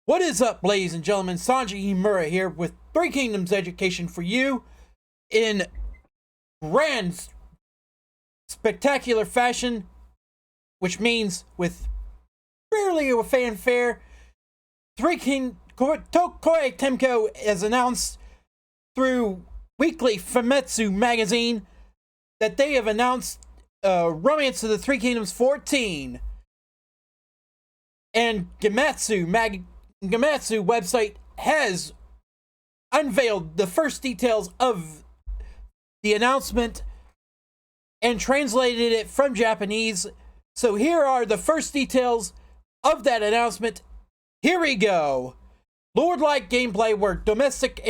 What is up, ladies and gentlemen? Sanji Himura here with Three Kingdoms Education for you in grand, spectacular fashion, which means with rarely a fanfare. Koei Temco has announced through Weekly Famitsu magazine that they have announced Romance of the Three Kingdoms 14. And Gamatsu website has unveiled the first details of the announcement and translated it from Japanese. So here are the first details of that announcement. Here we go. Lord-like gameplay where domestic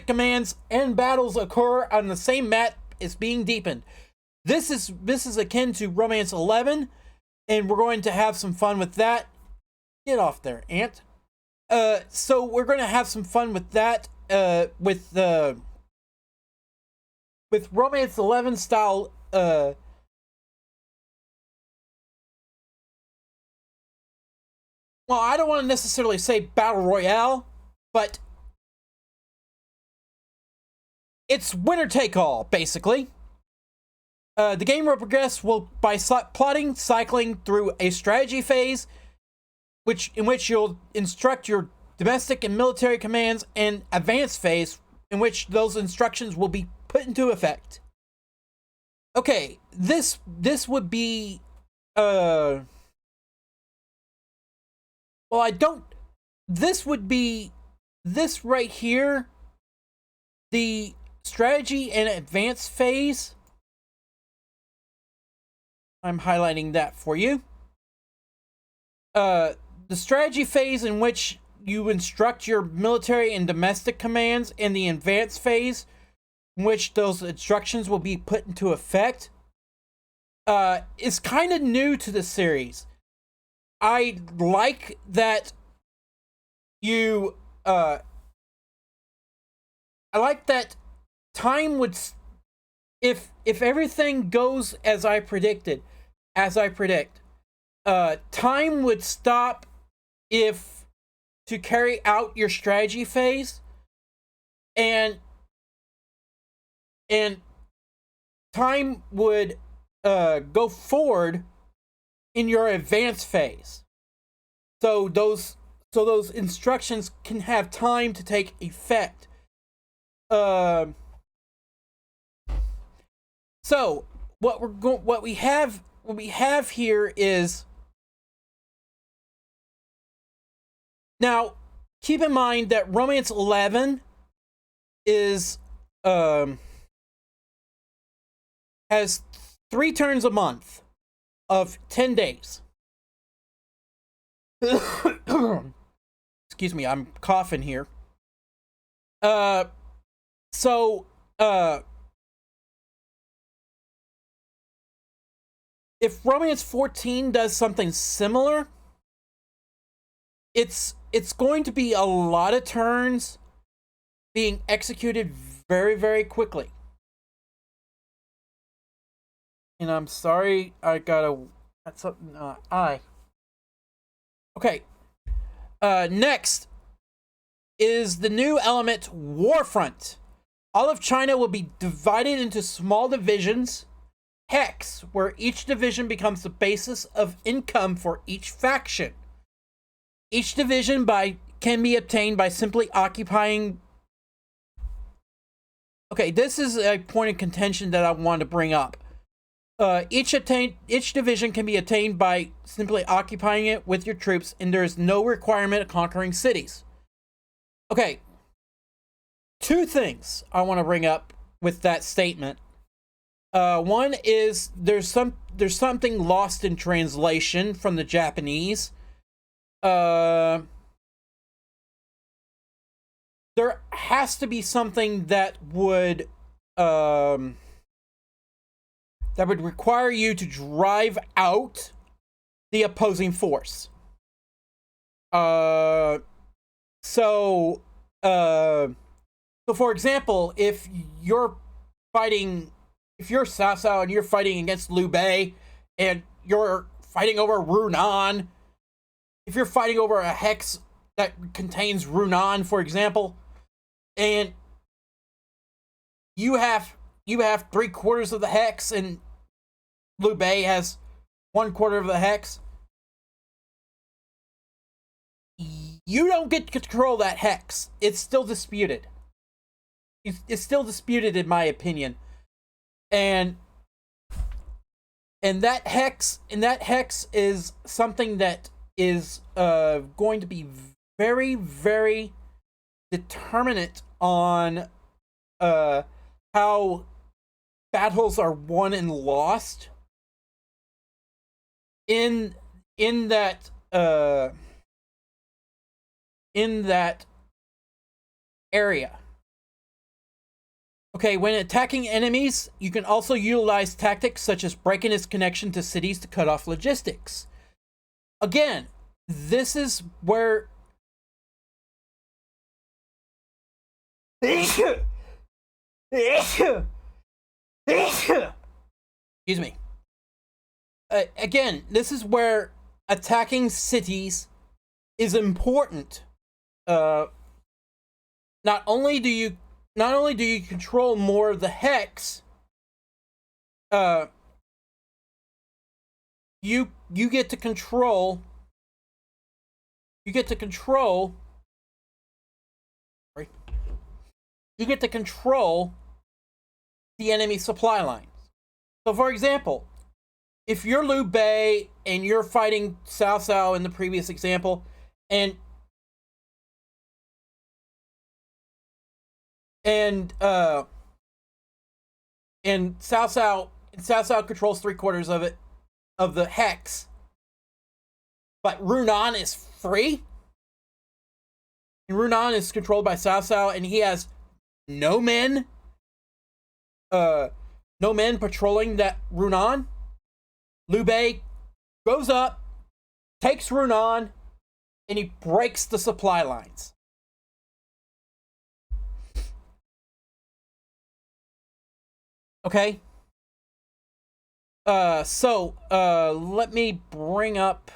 commands and battles occur on the same map is being deepened. This is akin to Romance 11, and we're going to have some fun with that. Get off there, ant. So we're going to have some fun with that, with Romance 11 style, well, I don't want to necessarily say Battle Royale, but it's winner take all, basically. The game will progress by plotting, cycling through a strategy phase, in which you'll instruct your domestic and military commands, and advanced phase, in which those instructions will be put into effect. Okay, this would be, well, this would be, this right here, the strategy and advanced phase. I'm highlighting that for you. The strategy phase, in which you instruct your military and domestic commands, and the advanced phase, in which those instructions will be put into effect, is kind of new to the series. I like that I like that time would, if everything goes as I predict, time would stop to carry out your strategy phase, and time would go forward in your advanced phase. So those instructions can have time to take effect. So what we have here is, now keep in mind that Romance 11 is has 3 turns a month of 10 days. Excuse me, I'm coughing here. If Romance 14 does something similar, it's going to be a lot of turns being executed very, very quickly. And I'm sorry, I gotta... That's something... Okay. Next is the new element, Warfront. All of China will be divided into small divisions, hex, where each division becomes the basis of income for each faction. Each division can be obtained by simply occupying... Okay, this is a point of contention that I want to bring up. Each division can be attained by simply occupying it with your troops, and there is no requirement of conquering cities. Okay, 2 things I want to bring up with that statement. One is there's something lost in translation from the Japanese. There has to be something that would require you to drive out the opposing force. So for example, if you're Cao Cao and you're fighting against Liu Bei, and you're fighting over Runan, if you're fighting over a hex that contains Runan, for example, and you have 3/4 of the hex, and Liu Bei has 1/4 of the hex, you don't get to control that hex. It's still disputed. It's still disputed, in my opinion. And that hex is something that is going to be very, very determinant on how battles are won and lost in that area. Okay, when attacking enemies, you can also utilize tactics such as breaking its connection to cities to cut off logistics. Again, this is where excuse me. Again, this is where attacking cities is important. Not only do you control more of the hex, you get to control the enemy supply lines. So, for example, if you're Liu Bei and you're fighting Cao Cao in the previous example, and Cao Cao controls 3/4 of the hex, but Runan is free, and Runan is controlled by Cao Cao, and he has no men patrolling that Runan. Liu Bei goes up, takes Runan, and he breaks the supply lines. Okay. So let me bring up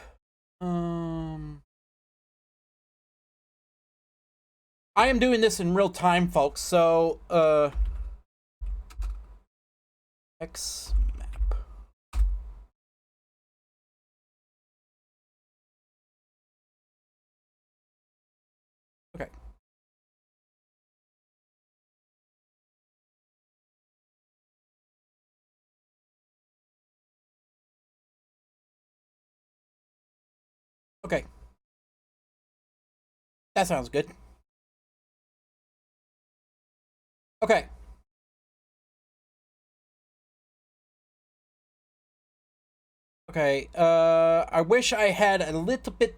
I am doing this in real time, folks, so X map. Okay. Okay. That sounds good. Okay. Okay, I wish I had a little bit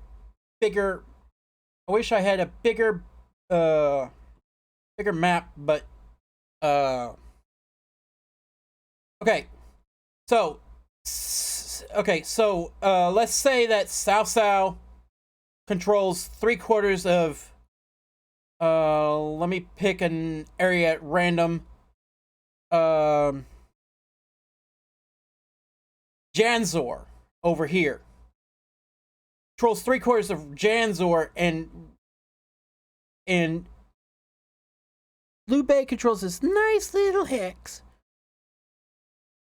bigger. I wish I had a bigger map, but okay. So let's say that Cao Cao controls 3/4 of let me pick an area at random. Janzor over here controls 3/4 of Janzor, and Liu Bei controls this nice little hex.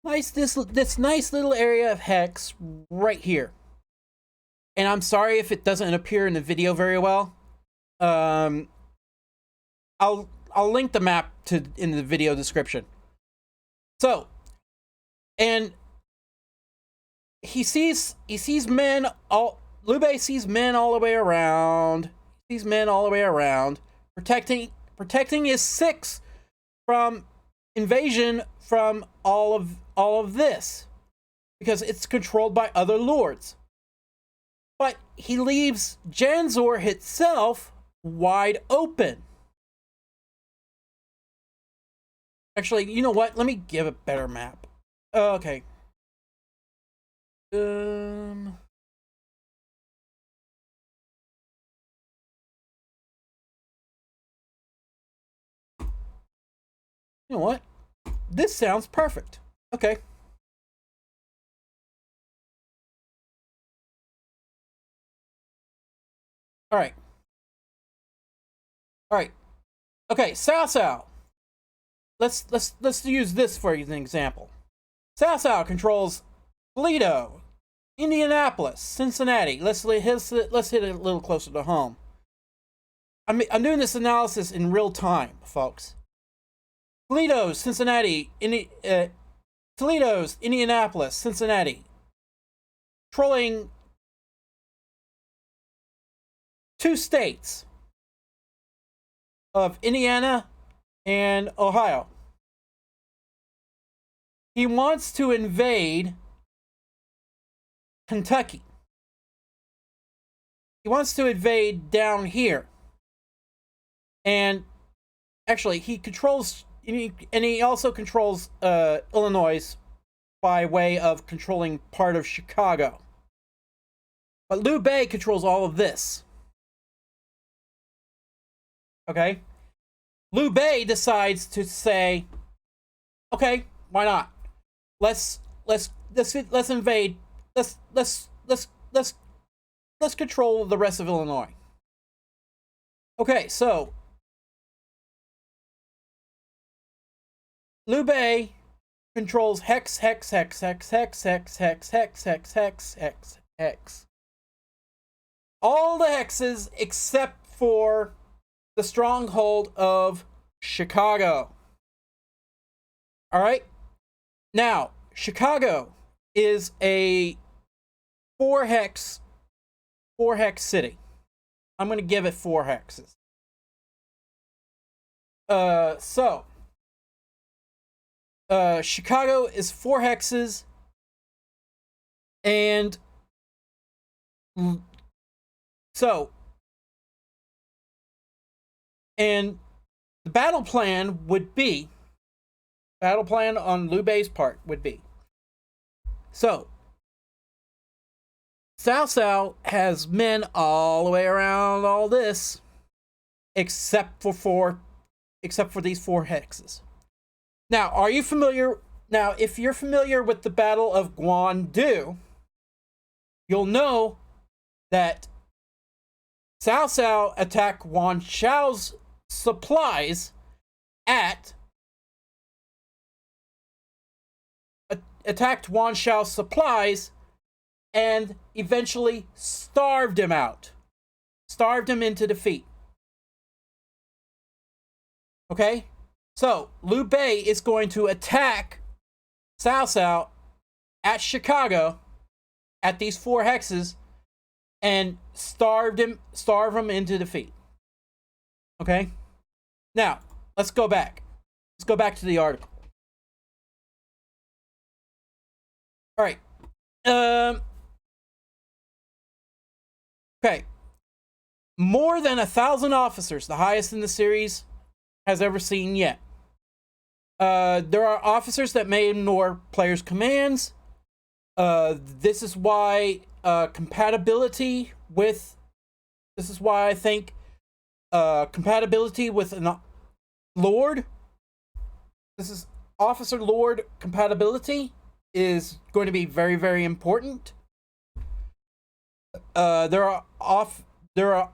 This nice little area of hex right here. And I'm sorry if it doesn't appear in the video very well. I'll link the map in the video description. So, and he sees men Liu Bei sees men all the way around. Protecting his six from invasion from all of this, because it's controlled by other lords. But he leaves Janzor itself wide open. Actually, you know what? Let me give a better map. Okay. You know what? This sounds perfect. Okay. All right. All right. Okay, Cao Cao. Let's use this for an example. Cao Cao controls Toledo, Indianapolis, Cincinnati. Let's hit it a little closer to home. I'm doing this analysis in real time, folks. Toledo, Cincinnati, Toledo's, Indianapolis, Cincinnati. Controlling 2 states of Indiana and Ohio. He wants to invade Kentucky. He wants to invade down here. And actually, he controls, and he also controls Illinois by way of controlling part of Chicago. But Liu Bei controls all of this. Okay? Liu Bei decides to say, okay, why not? Let's invade. Let's control the rest of Illinois. Okay, so Liu Bei controls hex. All the hexes except for the stronghold of Chicago. All right? Now, Chicago is a 4-hex city. I'm going to give it 4 hexes. Chicago is 4 hexes, and the battle plan on Liu Bei's part would be, so Cao Cao has men all the way around all this, except for these 4 hexes. Now, are you familiar? Now, if you're familiar with the Battle of Guandu, you'll know that Cao Cao attacked Yuan Shao's supplies and eventually starved him into defeat. Okay? So, Liu Bei is going to attack Cao Cao at Chicago at these 4 hexes and starve him into defeat. Okay? Now, let's go back. Let's go back to the article. All right. Okay. More than 1,000 officers, the highest in the series has ever seen yet. There are officers that may ignore players' commands. This is why compatibility with an Lord. This is Officer Lord compatibility is going to be very, very important. There are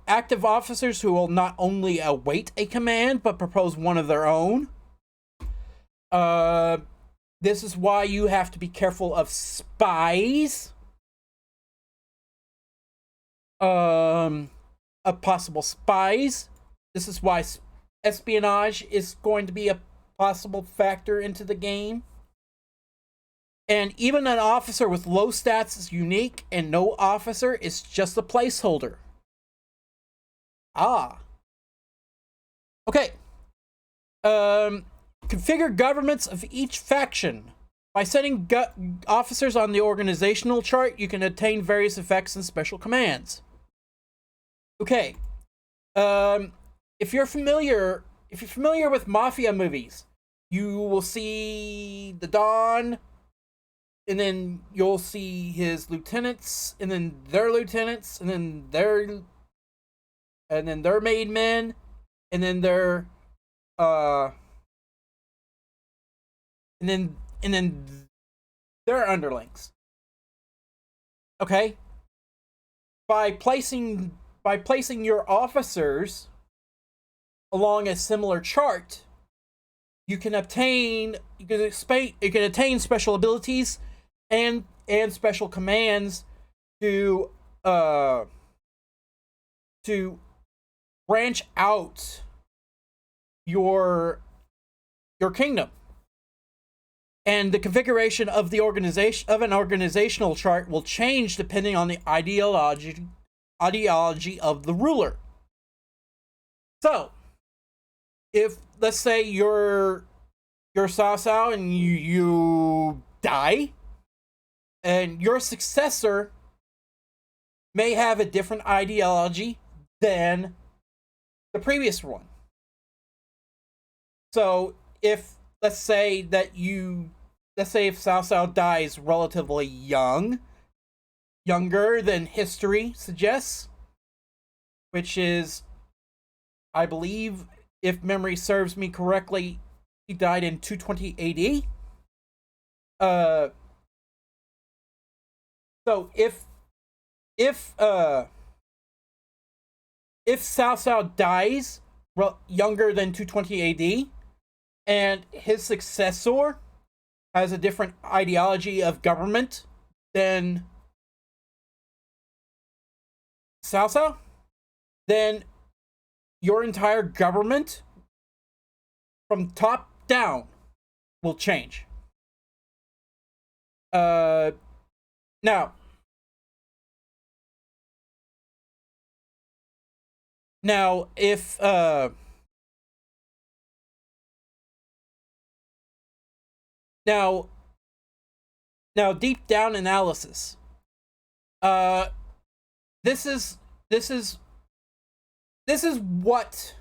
active officers who will not only await a command but propose one of their own. This is why you have to be careful of spies. Of possible spies. This is why espionage is going to be a possible factor into the game. And even an officer with low stats is unique, and no officer is just a placeholder. Okay. Configure governments of each faction. By setting officers on the organizational chart, you can attain various effects and special commands. Okay. If you're familiar with mafia movies, you will see the Don, and then you'll see his lieutenants, and then their lieutenants, and then their made men, and then their and then their underlings. Okay? By placing by placing your officers along a similar chart, you can attain special abilities and special commands to branch out your kingdom. And the configuration of the organizational chart will change depending on the ideology of the ruler. So, if let's say you're Cao Cao and you die, and your successor may have a different ideology than the previous one. So, if let's say if Cao Cao dies relatively younger than history suggests, which is, I believe, if memory serves me correctly, he died in 220 AD. So if Cao Cao dies younger than 220 AD, and his successor has a different ideology of government than Cao Cao, then your entire government from top down will change. Now, if now deep down analysis. This is what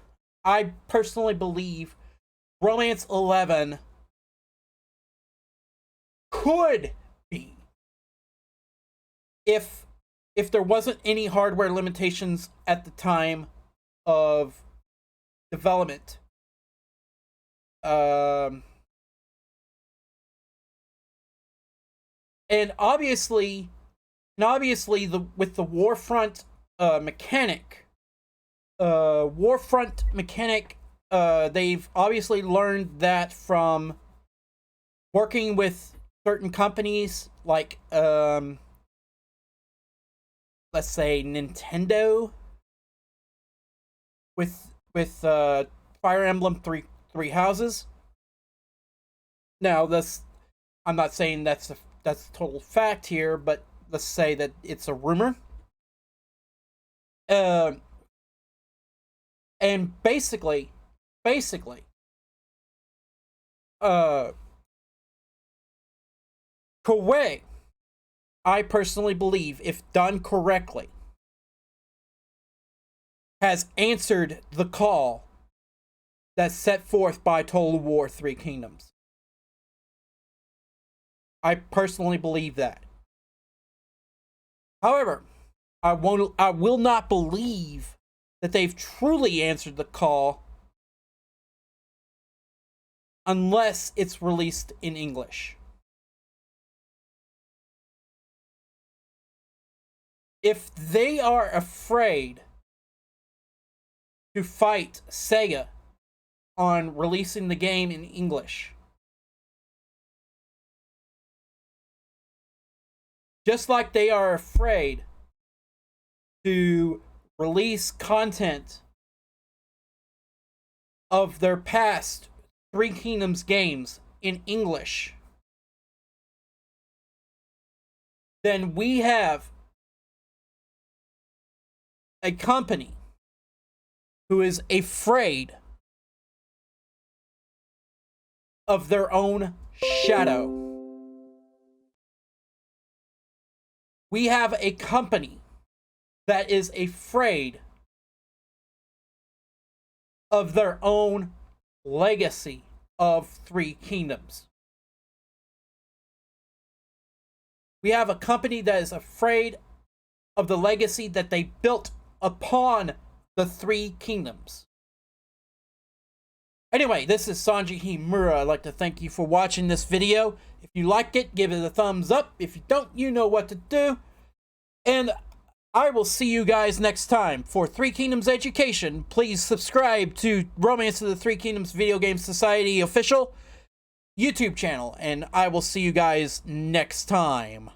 I personally believe Romance 11 could be if there wasn't any hardware limitations at the time of development. And obviously with the Warfront mechanic, they've obviously learned that from working with certain companies like let's say Nintendo with Fire Emblem Three Houses. Now, I'm not saying that's total fact here, but let's say that it's a rumor. And basically, Koei, I personally believe, if done correctly, has answered the call that's set forth by Total War Three Kingdoms. I personally believe that. However, I will not believe that they've truly answered the call unless it's released in English. If they are afraid to fight Sega on releasing the game in English, just like they are afraid to release content of their past Three Kingdoms games in English, then we have a company who is afraid of their own shadow. We have a company that is afraid of their own legacy of Three Kingdoms. We have a company that is afraid of the legacy that they built upon the Three Kingdoms. Anyway, this is Sanji Himura. I'd like to thank you for watching this video. If you like it, give it a thumbs up. If you don't, you know what to do. And I will see you guys next time. For Three Kingdoms Education, please subscribe to Romance of the Three Kingdoms Video Game Society official YouTube channel, and I will see you guys next time.